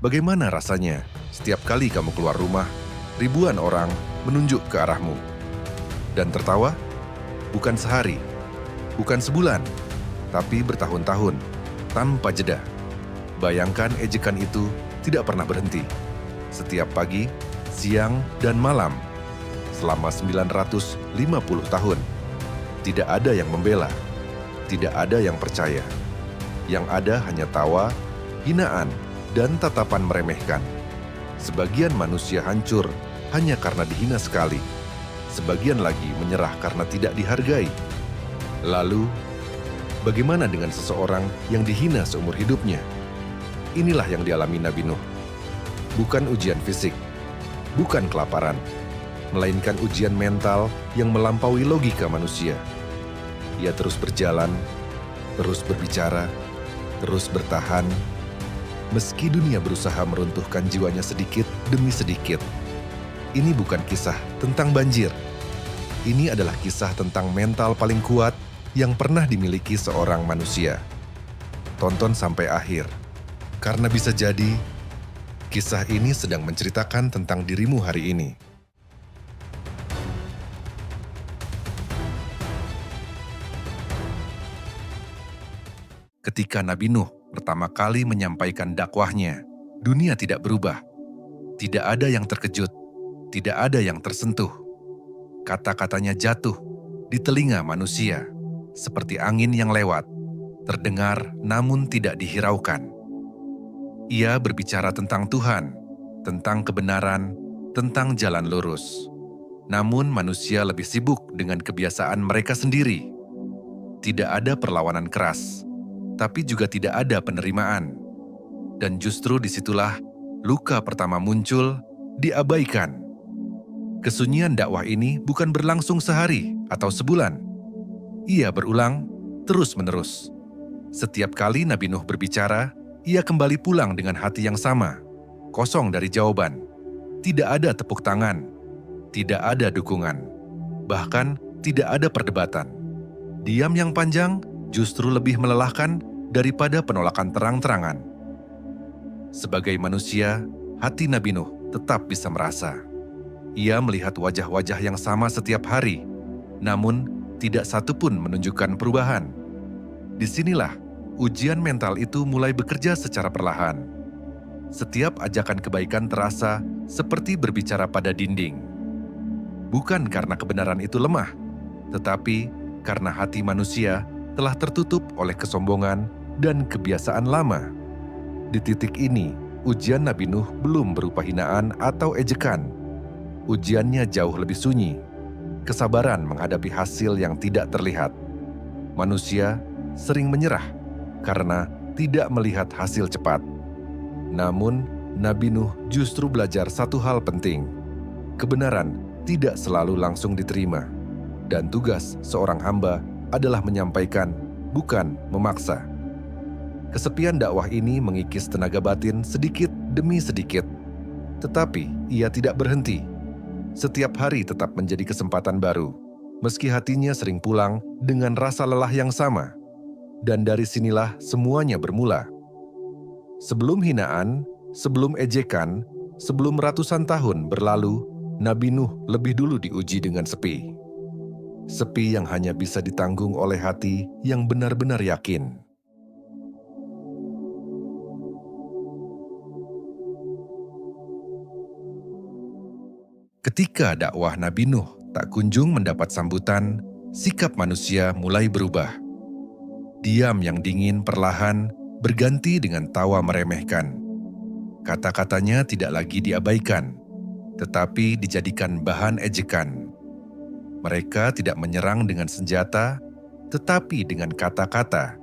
Bagaimana rasanya setiap kali kamu keluar rumah, ribuan orang menunjuk ke arahmu dan tertawa? Bukan sehari, bukan sebulan, tapi bertahun-tahun, tanpa jeda. Bayangkan ejekan itu tidak pernah berhenti. Setiap pagi, siang, dan malam, selama 950 tahun. Tidak ada yang membela, tidak ada yang percaya. Yang ada hanya tawa, hinaan, dan tatapan meremehkan. Sebagian manusia hancur hanya karena dihina sekali. Sebagian lagi menyerah karena tidak dihargai. Lalu, bagaimana dengan seseorang yang dihina seumur hidupnya? Inilah yang dialami Nabi Nuh. Bukan ujian fisik, bukan kelaparan, melainkan ujian mental yang melampaui logika manusia. Ia terus berjalan, terus berbicara, terus bertahan, meski dunia berusaha meruntuhkan jiwanya sedikit demi sedikit. Ini bukan kisah tentang banjir. Ini adalah kisah tentang mental paling kuat yang pernah dimiliki seorang manusia. Tonton sampai akhir, karena bisa jadi kisah ini sedang menceritakan tentang dirimu hari ini. Ketika Nabi Nuh pertama kali menyampaikan dakwahnya, dunia tidak berubah. Tidak ada yang terkejut, tidak ada yang tersentuh. Kata-katanya jatuh di telinga manusia, seperti angin yang lewat, terdengar namun tidak dihiraukan. Ia berbicara tentang Tuhan, tentang kebenaran, tentang jalan lurus. Namun manusia lebih sibuk dengan kebiasaan mereka sendiri. Tidak ada perlawanan keras, tapi juga tidak ada penerimaan. Dan justru disitulah luka pertama muncul, diabaikan. Kesunyian dakwah ini bukan berlangsung sehari atau sebulan. Ia berulang terus-menerus. Setiap kali Nabi Nuh berbicara, ia kembali pulang dengan hati yang sama, kosong dari jawaban. Tidak ada tepuk tangan, tidak ada dukungan, bahkan tidak ada perdebatan. Diam yang panjang justru lebih melelahkan daripada penolakan terang-terangan. Sebagai manusia, hati Nabi Nuh tetap bisa merasa. Ia melihat wajah-wajah yang sama setiap hari, namun tidak satu pun menunjukkan perubahan. Disinilah ujian mental itu mulai bekerja secara perlahan. Setiap ajakan kebaikan terasa seperti berbicara pada dinding. Bukan karena kebenaran itu lemah, tetapi karena hati manusia telah tertutup oleh kesombongan dan kebiasaan lama. Di titik ini, ujian Nabi Nuh belum berupa hinaan atau ejekan. Ujiannya jauh lebih sunyi, kesabaran menghadapi hasil yang tidak terlihat. Manusia sering menyerah karena tidak melihat hasil cepat. Namun, Nabi Nuh justru belajar satu hal penting. Kebenaran tidak selalu langsung diterima, dan tugas seorang hamba adalah menyampaikan, bukan memaksa. Kesepian dakwah ini mengikis tenaga batin sedikit demi sedikit. Tetapi ia tidak berhenti. Setiap hari tetap menjadi kesempatan baru, meski hatinya sering pulang dengan rasa lelah yang sama. Dan dari sinilah semuanya bermula. Sebelum hinaan, sebelum ejekan, sebelum ratusan tahun berlalu, Nabi Nuh lebih dulu diuji dengan sepi. Sepi yang hanya bisa ditanggung oleh hati yang benar-benar yakin. Ketika dakwah Nabi Nuh tak kunjung mendapat sambutan, sikap manusia mulai berubah. Diam yang dingin perlahan berganti dengan tawa meremehkan. Kata-katanya tidak lagi diabaikan, tetapi dijadikan bahan ejekan. Mereka tidak menyerang dengan senjata, tetapi dengan kata-kata.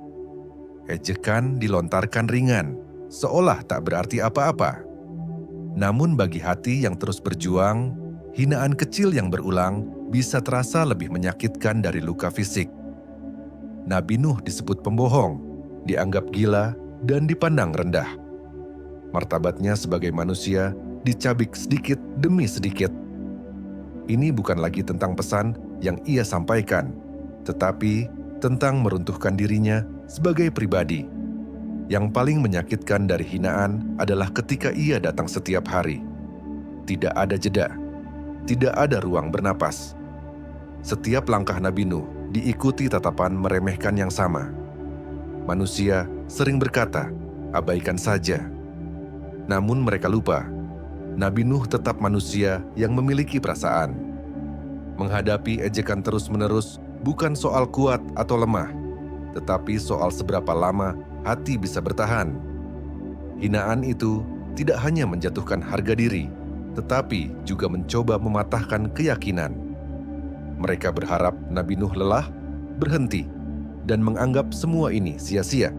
Ejekan dilontarkan ringan, seolah tak berarti apa-apa. Namun bagi hati yang terus berjuang, hinaan kecil yang berulang bisa terasa lebih menyakitkan dari luka fisik. Nabi Nuh disebut pembohong, dianggap gila, dan dipandang rendah. Martabatnya sebagai manusia dicabik sedikit demi sedikit. Ini bukan lagi tentang pesan yang ia sampaikan, tetapi tentang meruntuhkan dirinya sebagai pribadi. Yang paling menyakitkan dari hinaan adalah ketika ia datang setiap hari. Tidak ada jeda, tidak ada ruang bernapas. Setiap langkah Nabi Nuh diikuti tatapan meremehkan yang sama. Manusia sering berkata, abaikan saja. Namun mereka lupa, Nabi Nuh tetap manusia yang memiliki perasaan. Menghadapi ejekan terus-menerus bukan soal kuat atau lemah, tetapi soal seberapa lama hati bisa bertahan. Hinaan itu tidak hanya menjatuhkan harga diri, tetapi juga mencoba mematahkan keyakinan. Mereka berharap Nabi Nuh lelah, berhenti, dan menganggap semua ini sia-sia.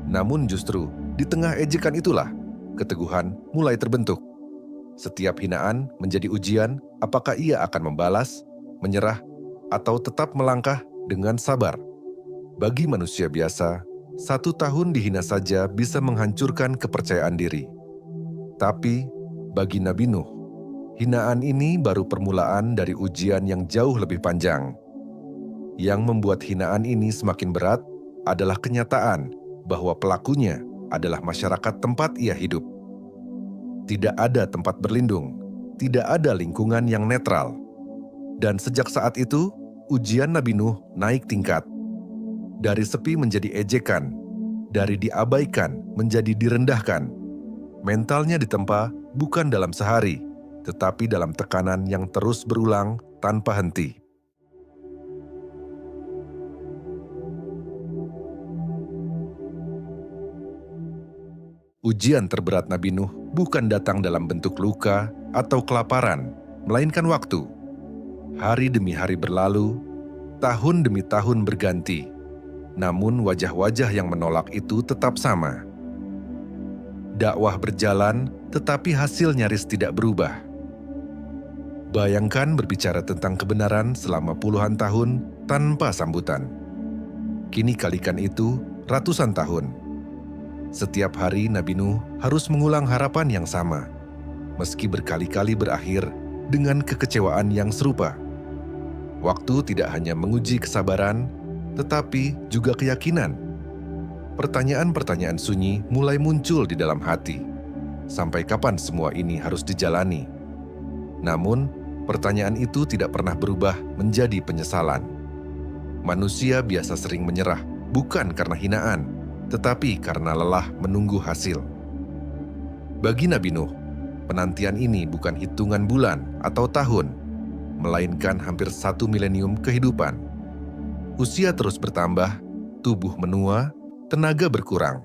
Namun justru di tengah ejekan itulah keteguhan mulai terbentuk. Setiap hinaan menjadi ujian apakah ia akan membalas, menyerah, atau tetap melangkah dengan sabar. Bagi manusia biasa, 1 tahun dihina saja bisa menghancurkan kepercayaan diri. Tapi bagi Nabi Nuh, hinaan ini baru permulaan dari ujian yang jauh lebih panjang. Yang membuat hinaan ini semakin berat adalah kenyataan bahwa pelakunya adalah masyarakat tempat ia hidup. Tidak ada tempat berlindung, tidak ada lingkungan yang netral. Dan sejak saat itu, ujian Nabi Nuh naik tingkat. Dari sepi menjadi ejekan, dari diabaikan menjadi direndahkan. Mentalnya ditempa bukan dalam sehari, tetapi dalam tekanan yang terus berulang tanpa henti. Ujian terberat Nabi Nuh bukan datang dalam bentuk luka atau kelaparan, melainkan waktu. Hari demi hari berlalu, tahun demi tahun berganti, namun wajah-wajah yang menolak itu tetap sama. Dakwah berjalan, tetapi hasil nyaris tidak berubah. Bayangkan berbicara tentang kebenaran selama puluhan tahun tanpa sambutan. Kini kalikan itu ratusan tahun. Setiap hari Nabi Nuh harus mengulang harapan yang sama, meski berkali-kali berakhir dengan kekecewaan yang serupa. Waktu tidak hanya menguji kesabaran, tetapi juga keyakinan. Pertanyaan-pertanyaan sunyi mulai muncul di dalam hati. Sampai kapan semua ini harus dijalani? Namun, pertanyaan itu tidak pernah berubah menjadi penyesalan. Manusia biasa sering menyerah, bukan karena hinaan, tetapi karena lelah menunggu hasil. Bagi Nabi Nuh, penantian ini bukan hitungan bulan atau tahun, melainkan hampir 1 milenium kehidupan. Usia terus bertambah, tubuh menua, tenaga berkurang.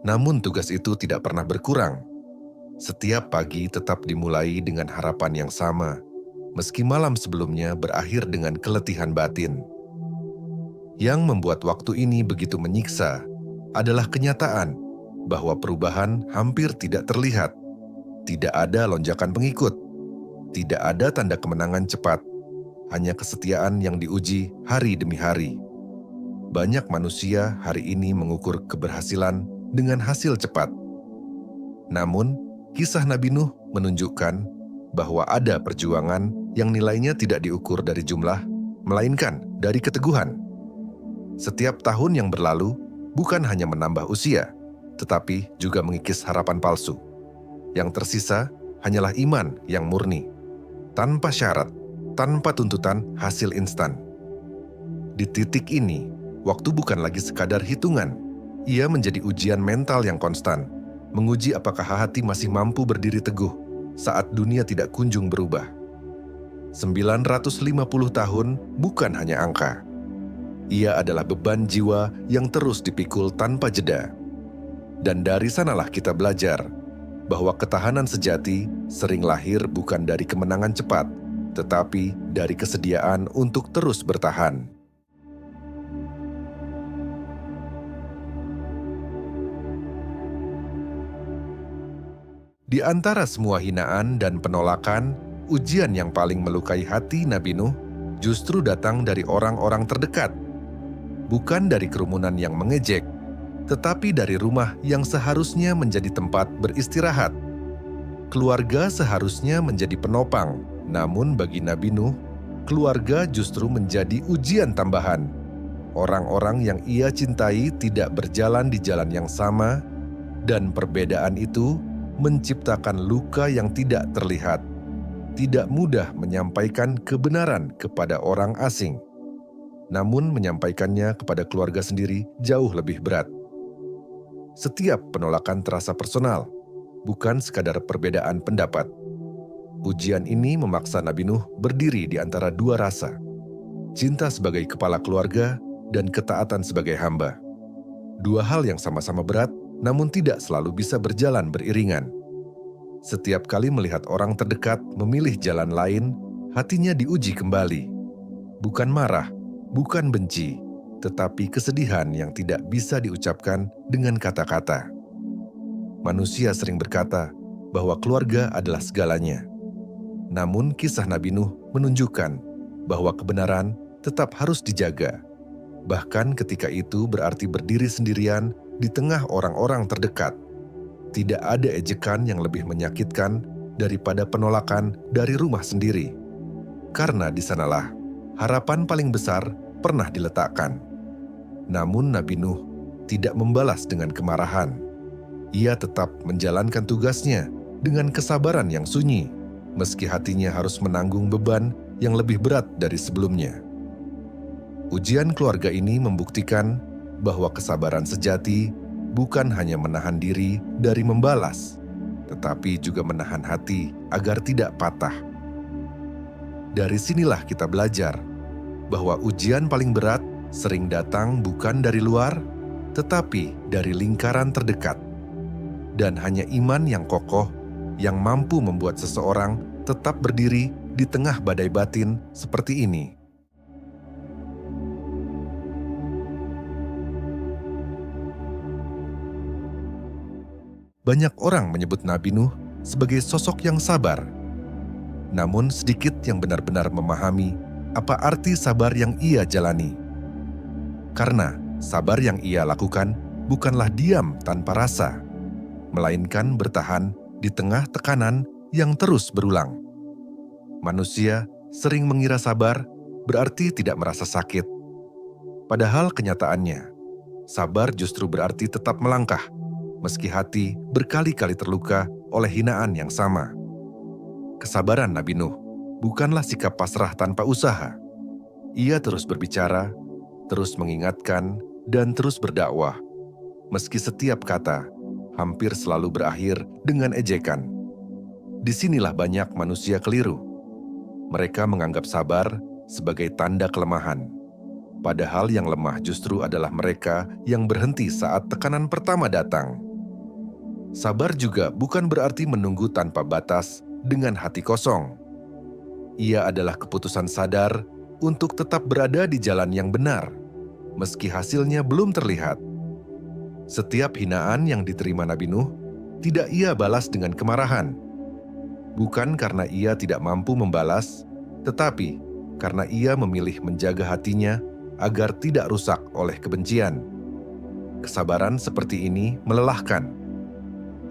Namun tugas itu tidak pernah berkurang. Setiap pagi tetap dimulai dengan harapan yang sama, meski malam sebelumnya berakhir dengan keletihan batin. Yang membuat waktu ini begitu menyiksa adalah kenyataan bahwa perubahan hampir tidak terlihat. Tidak ada lonjakan pengikut, tidak ada tanda kemenangan cepat, hanya kesetiaan yang diuji hari demi hari. Banyak manusia hari ini mengukur keberhasilan dengan hasil cepat. Namun, kisah Nabi Nuh menunjukkan bahwa ada perjuangan yang nilainya tidak diukur dari jumlah, melainkan dari keteguhan. Setiap tahun yang berlalu bukan hanya menambah usia, tetapi juga mengikis harapan palsu. Yang tersisa hanyalah iman yang murni, tanpa syarat, tanpa tuntutan hasil instan. Di titik ini, waktu bukan lagi sekadar hitungan. Ia menjadi ujian mental yang konstan, menguji apakah hati masih mampu berdiri teguh saat dunia tidak kunjung berubah. 950 tahun bukan hanya angka. Ia adalah beban jiwa yang terus dipikul tanpa jeda. Dan dari sanalah kita belajar bahwa ketahanan sejati sering lahir bukan dari kemenangan cepat, tetapi dari kesediaan untuk terus bertahan. Di antara semua hinaan dan penolakan, ujian yang paling melukai hati Nabi Nuh justru datang dari orang-orang terdekat. Bukan dari kerumunan yang mengejek, tetapi dari rumah yang seharusnya menjadi tempat beristirahat. Keluarga seharusnya menjadi penopang, namun bagi Nabi Nuh, keluarga justru menjadi ujian tambahan. Orang-orang yang ia cintai tidak berjalan di jalan yang sama, dan perbedaan itu menciptakan luka yang tidak terlihat. Tidak mudah menyampaikan kebenaran kepada orang asing, namun menyampaikannya kepada keluarga sendiri jauh lebih berat. Setiap penolakan terasa personal, bukan sekadar perbedaan pendapat. Ujian ini memaksa Nabi Nuh berdiri di antara dua rasa, cinta sebagai kepala keluarga dan ketaatan sebagai hamba. Dua hal yang sama-sama berat, namun tidak selalu bisa berjalan beriringan. Setiap kali melihat orang terdekat memilih jalan lain, hatinya diuji kembali. Bukan marah, bukan benci, tetapi kesedihan yang tidak bisa diucapkan dengan kata-kata. Manusia sering berkata bahwa keluarga adalah segalanya. Namun kisah Nabi Nuh menunjukkan bahwa kebenaran tetap harus dijaga. Bahkan ketika itu berarti berdiri sendirian di tengah orang-orang terdekat. Tidak ada ejekan yang lebih menyakitkan daripada penolakan dari rumah sendiri. Karena di sanalah harapan paling besar pernah diletakkan. Namun Nabi Nuh tidak membalas dengan kemarahan. Ia tetap menjalankan tugasnya dengan kesabaran yang sunyi, meski hatinya harus menanggung beban yang lebih berat dari sebelumnya. Ujian keluarga ini membuktikan bahwa kesabaran sejati bukan hanya menahan diri dari membalas, tetapi juga menahan hati agar tidak patah. Dari sinilah kita belajar bahwa ujian paling berat sering datang bukan dari luar, tetapi dari lingkaran terdekat. Dan hanya iman yang kokoh yang mampu membuat seseorang tetap berdiri di tengah badai batin seperti ini. Banyak orang menyebut Nabi Nuh sebagai sosok yang sabar. Namun sedikit yang benar-benar memahami apa arti sabar yang ia jalani. Karena sabar yang ia lakukan bukanlah diam tanpa rasa, melainkan bertahan di tengah tekanan yang terus berulang. Manusia sering mengira sabar berarti tidak merasa sakit. Padahal kenyataannya, sabar justru berarti tetap melangkah, meski hati berkali-kali terluka oleh hinaan yang sama. Kesabaran Nabi Nuh bukanlah sikap pasrah tanpa usaha. Ia terus berbicara, terus mengingatkan, dan terus berdakwah. Meski setiap kata hampir selalu berakhir dengan ejekan. Disinilah banyak manusia keliru. Mereka menganggap sabar sebagai tanda kelemahan. Padahal yang lemah justru adalah mereka yang berhenti saat tekanan pertama datang. Sabar juga bukan berarti menunggu tanpa batas dengan hati kosong. Ia adalah keputusan sadar untuk tetap berada di jalan yang benar, meski hasilnya belum terlihat. Setiap hinaan yang diterima Nabi Nuh, tidak ia balas dengan kemarahan. Bukan karena ia tidak mampu membalas, tetapi karena ia memilih menjaga hatinya agar tidak rusak oleh kebencian. Kesabaran seperti ini melelahkan.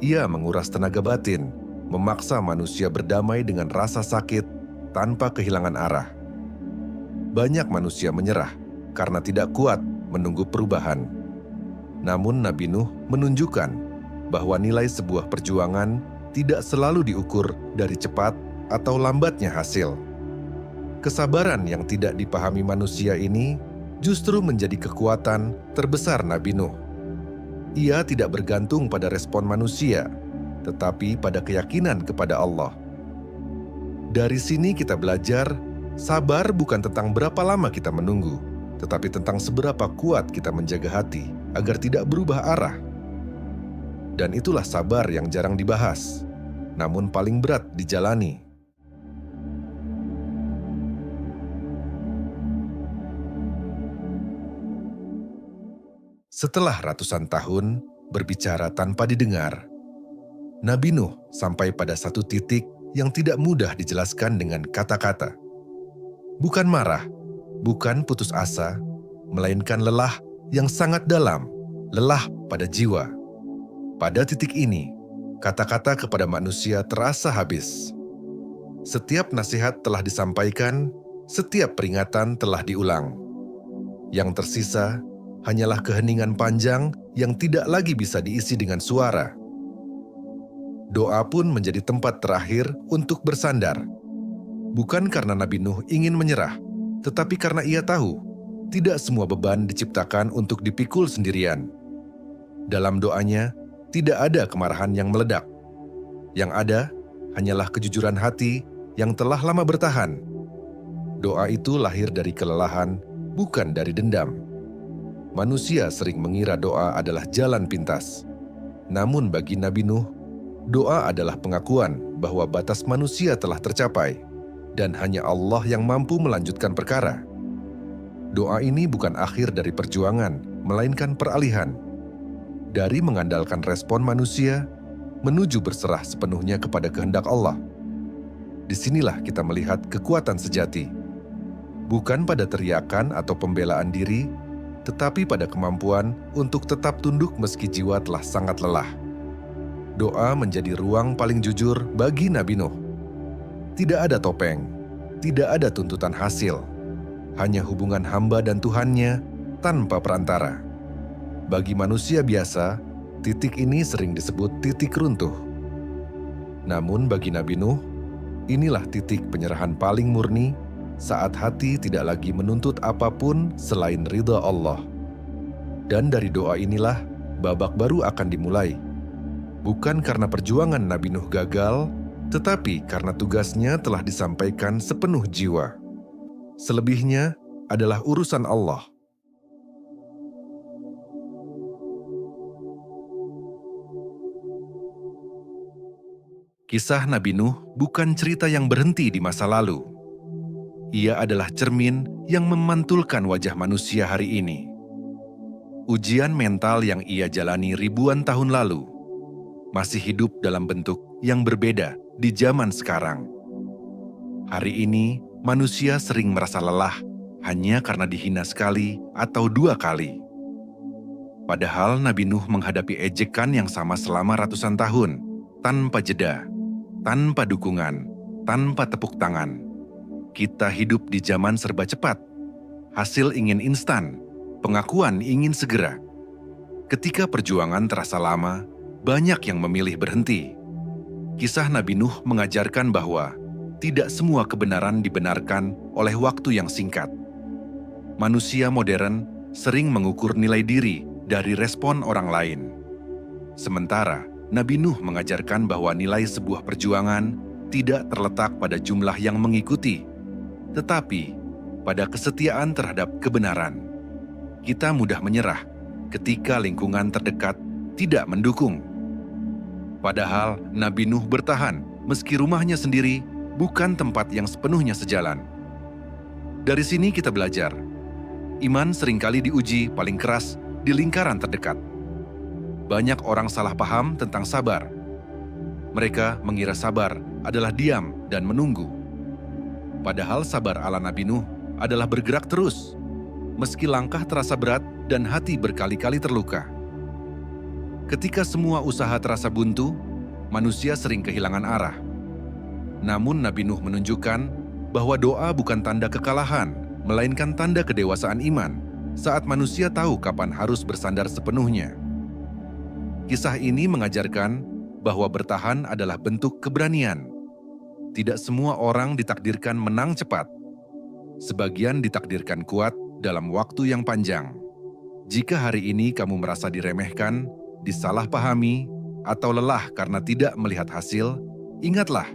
Ia menguras tenaga batin, memaksa manusia berdamai dengan rasa sakit tanpa kehilangan arah. Banyak manusia menyerah karena tidak kuat menunggu perubahan. Namun Nabi Nuh menunjukkan bahwa nilai sebuah perjuangan tidak selalu diukur dari cepat atau lambatnya hasil. Kesabaran yang tidak dipahami manusia ini justru menjadi kekuatan terbesar Nabi Nuh. Ia tidak bergantung pada respon manusia, tetapi pada keyakinan kepada Allah. Dari sini kita belajar, sabar bukan tentang berapa lama kita menunggu, tetapi tentang seberapa kuat kita menjaga hati agar tidak berubah arah. Dan itulah sabar yang jarang dibahas, namun paling berat dijalani. Setelah ratusan tahun berbicara tanpa didengar, Nabi Nuh sampai pada satu titik yang tidak mudah dijelaskan dengan kata-kata. Bukan marah, bukan putus asa, melainkan lelah yang sangat dalam, lelah pada jiwa. Pada titik ini, kata-kata kepada manusia terasa habis. Setiap nasihat telah disampaikan, setiap peringatan telah diulang. Yang tersisa hanyalah keheningan panjang yang tidak lagi bisa diisi dengan suara. Doa pun menjadi tempat terakhir untuk bersandar. Bukan karena Nabi Nuh ingin menyerah, tetapi karena ia tahu tidak semua beban diciptakan untuk dipikul sendirian. Dalam doanya, tidak ada kemarahan yang meledak. Yang ada hanyalah kejujuran hati yang telah lama bertahan. Doa itu lahir dari kelelahan, bukan dari dendam. Manusia sering mengira doa adalah jalan pintas. Namun bagi Nabi Nuh, doa adalah pengakuan bahwa batas manusia telah tercapai dan hanya Allah yang mampu melanjutkan perkara. Doa ini bukan akhir dari perjuangan, melainkan peralihan. Dari mengandalkan respon manusia, menuju berserah sepenuhnya kepada kehendak Allah. Disinilah kita melihat kekuatan sejati. Bukan pada teriakan atau pembelaan diri, tetapi pada kemampuan untuk tetap tunduk meski jiwa telah sangat lelah. Doa menjadi ruang paling jujur bagi Nabi Nuh. Tidak ada topeng, tidak ada tuntutan hasil, hanya hubungan hamba dan Tuhannya tanpa perantara. Bagi manusia biasa, titik ini sering disebut titik runtuh. Namun bagi Nabi Nuh, inilah titik penyerahan paling murni saat hati tidak lagi menuntut apapun selain ridha Allah. Dan dari doa inilah babak baru akan dimulai. Bukan karena perjuangan Nabi Nuh gagal, tetapi karena tugasnya telah disampaikan sepenuh jiwa. Selebihnya adalah urusan Allah. Kisah Nabi Nuh bukan cerita yang berhenti di masa lalu. Ia adalah cermin yang memantulkan wajah manusia hari ini. Ujian mental yang ia jalani ribuan tahun lalu masih hidup dalam bentuk yang berbeda di zaman sekarang. Hari ini, manusia sering merasa lelah hanya karena dihina sekali atau dua kali. Padahal Nabi Nuh menghadapi ejekan yang sama selama ratusan tahun, tanpa jeda, tanpa dukungan, tanpa tepuk tangan. Kita hidup di zaman serba cepat. Hasil ingin instan, pengakuan ingin segera. Ketika perjuangan terasa lama, banyak yang memilih berhenti. Kisah Nabi Nuh mengajarkan bahwa tidak semua kebenaran dibenarkan oleh waktu yang singkat. Manusia modern sering mengukur nilai diri dari respon orang lain. Sementara, Nabi Nuh mengajarkan bahwa nilai sebuah perjuangan tidak terletak pada jumlah yang mengikuti, tetapi pada kesetiaan terhadap kebenaran. Kita mudah menyerah ketika lingkungan terdekat tidak mendukung. Padahal Nabi Nuh bertahan meski rumahnya sendiri bukan tempat yang sepenuhnya sejalan. Dari sini kita belajar, iman seringkali diuji paling keras di lingkaran terdekat. Banyak orang salah paham tentang sabar. Mereka mengira sabar adalah diam dan menunggu. Padahal sabar ala Nabi Nuh adalah bergerak terus, meski langkah terasa berat dan hati berkali-kali terluka. Ketika semua usaha terasa buntu, manusia sering kehilangan arah. Namun Nabi Nuh menunjukkan bahwa doa bukan tanda kekalahan, melainkan tanda kedewasaan iman saat manusia tahu kapan harus bersandar sepenuhnya. Kisah ini mengajarkan bahwa bertahan adalah bentuk keberanian. Tidak semua orang ditakdirkan menang cepat. Sebagian ditakdirkan kuat dalam waktu yang panjang. Jika hari ini kamu merasa diremehkan, disalahpahami, atau lelah karena tidak melihat hasil, ingatlah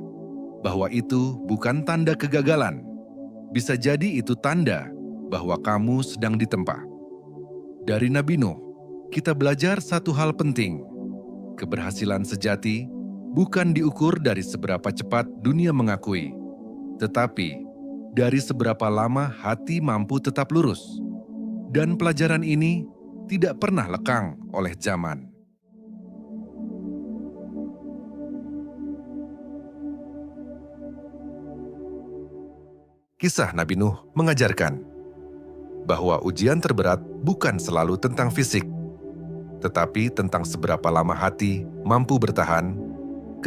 bahwa itu bukan tanda kegagalan. Bisa jadi itu tanda bahwa kamu sedang ditempa. Dari Nabi Nuh, kita belajar satu hal penting. Keberhasilan sejati bukan diukur dari seberapa cepat dunia mengakui, tetapi dari seberapa lama hati mampu tetap lurus. Dan pelajaran ini tidak pernah lekang oleh zaman. Kisah Nabi Nuh mengajarkan bahwa ujian terberat bukan selalu tentang fisik, tetapi tentang seberapa lama hati mampu bertahan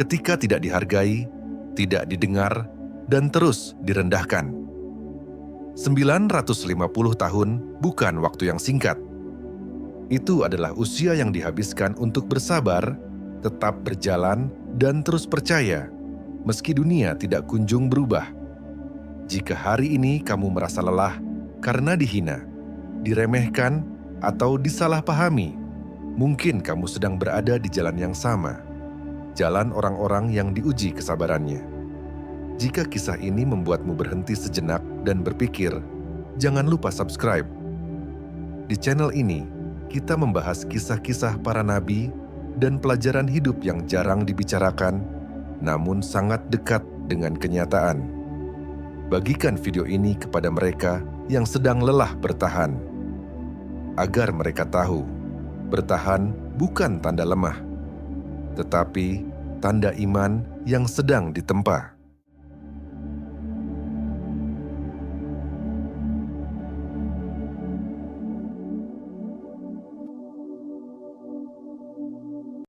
ketika tidak dihargai, tidak didengar, dan terus direndahkan. 950 tahun bukan waktu yang singkat. Itu adalah usia yang dihabiskan untuk bersabar, tetap berjalan, dan terus percaya, meski dunia tidak kunjung berubah. Jika hari ini kamu merasa lelah karena dihina, diremehkan, atau disalahpahami, mungkin kamu sedang berada di jalan yang sama, jalan orang-orang yang diuji kesabarannya. Jika kisah ini membuatmu berhenti sejenak dan berpikir, jangan lupa subscribe. Di channel ini, kita membahas kisah-kisah para nabi dan pelajaran hidup yang jarang dibicarakan, namun sangat dekat dengan kenyataan. Bagikan video ini kepada mereka yang sedang lelah bertahan, agar mereka tahu, bertahan bukan tanda lemah, tetapi tanda iman yang sedang ditempa.